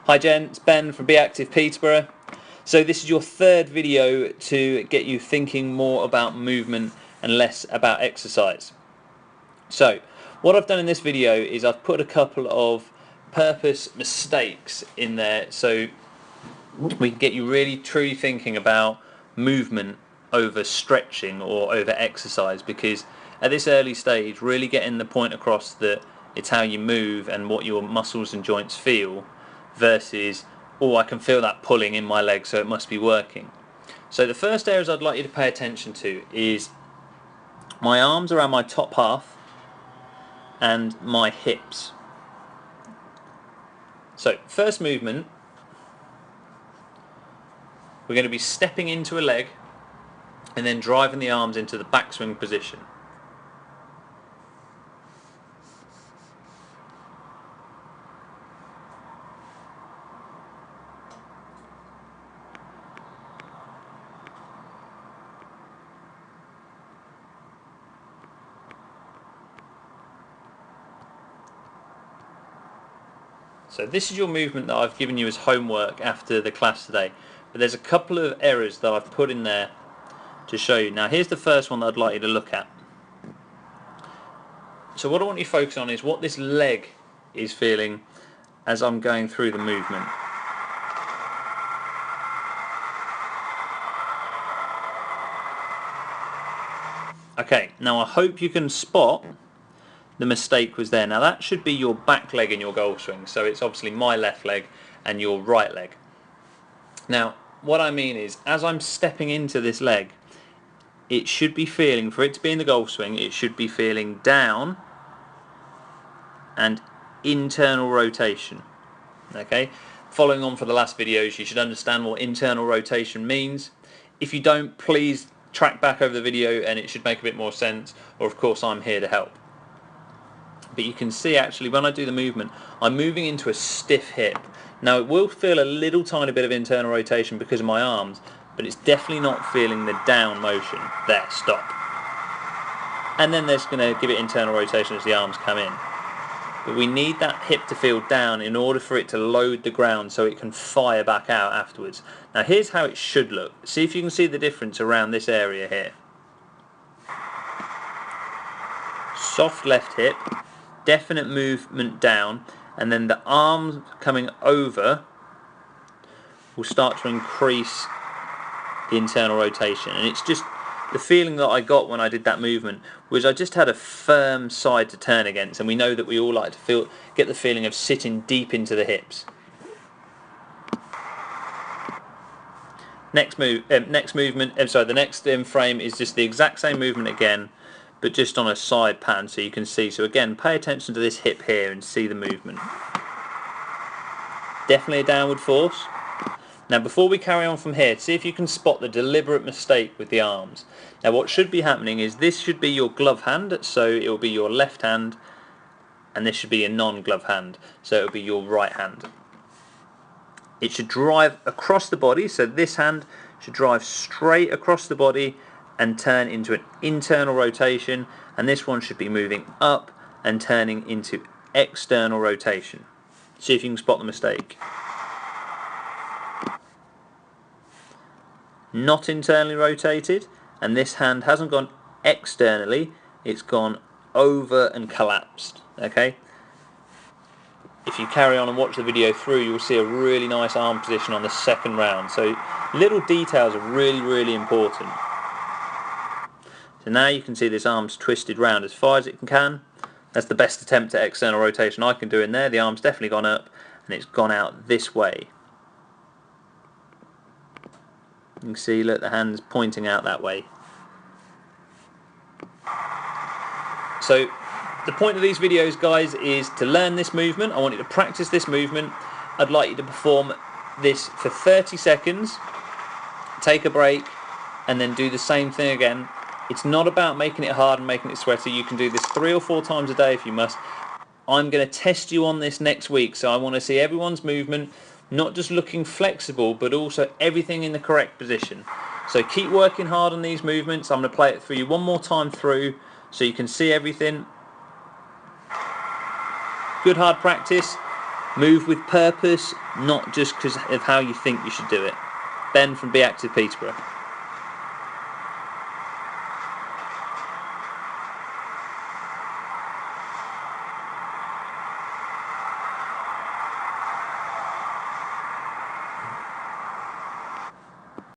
Hi Jen, it's Ben from Be Active Peterborough. So this is your third video to get you thinking more about movement and less about exercise. So what I've done in this video is I've put a couple of purpose mistakes in there so we can get you really truly thinking about movement over stretching or over exercise, because at this early stage really getting the point across that it's how you move and what your muscles and joints feel versus, oh, I can feel that pulling in my leg so it must be working. So the first areas I'd like you to pay attention to is my arms around my top half and my hips. So first movement, we're going to be stepping into a leg and then driving the arms into the backswing position. So this is your movement that I've given you as homework after the class today. But there's a couple of errors that I've put in there to show you. Now here's the first one that I'd like you to look at. So what I want you to focus on is what this leg is feeling as I'm going through the movement. Okay, now I hope you can spot the mistake was there. Now that should be your back leg in your golf swing, so it's obviously my left leg and your right leg. Now what I mean is, as I'm stepping into this leg, it should be feeling, for it to be in the golf swing, it should be feeling down and internal rotation. Okay, following on from the last videos, you should understand what internal rotation means. If you don't, please track back over the video and it should make a bit more sense, or of course I'm here to help. But you can see actually when I do the movement, I'm moving into a stiff hip. Now it will feel a little tiny bit of internal rotation because of my arms, but it's definitely not feeling the down motion. There, stop. And then there's going to give it internal rotation as the arms come in. But we need that hip to feel down in order for it to load the ground so it can fire back out afterwards. Now here's how it should look. See if you can see the difference around this area here. Soft left hip, definite movement down, and then the arms coming over will start to increase the internal rotation. And it's just the feeling that I got when I did that movement was I just had a firm side to turn against, and we know that we all like to get the feeling of sitting deep into the hips. The next frame is just the exact same movement again, but just on a side pan so you can see. So again, pay attention to this hip here and see the movement. Definitely a downward force. Now before we carry on from here, see if you can spot the deliberate mistake with the arms. Now what should be happening is this should be your glove hand, so it will be your left hand, and this should be a non-glove hand, so it will be your right hand. It should drive across the body, so this hand should drive straight across the body and turn into an internal rotation, and this one should be moving up and turning into external rotation. See if you can spot the mistake. Not internally rotated, and this hand hasn't gone externally, it's gone over and collapsed. Okay, if you carry on and watch the video through, you'll see a really nice arm position on the second round. So little details are really important. So now you can see this arm's twisted round as far as it can. That's the best attempt at external rotation I can do in there. The arm's definitely gone up and it's gone out this way. You can see, look, the hand's pointing out that way. So the point of these videos, guys, is to learn this movement. I want you to practice this movement. I'd like you to perform this for 30 seconds, take a break, and then do the same thing again. It's not about making it hard and making it sweaty. You can do this 3 or 4 times a day if you must. I'm going to test you on this next week, so I want to see everyone's movement, not just looking flexible, but also everything in the correct position. So keep working hard on these movements. I'm going to play it for you one more time through so you can see everything. Good hard practice. Move with purpose, not just because of how you think you should do it. Ben from Be Active Peterborough.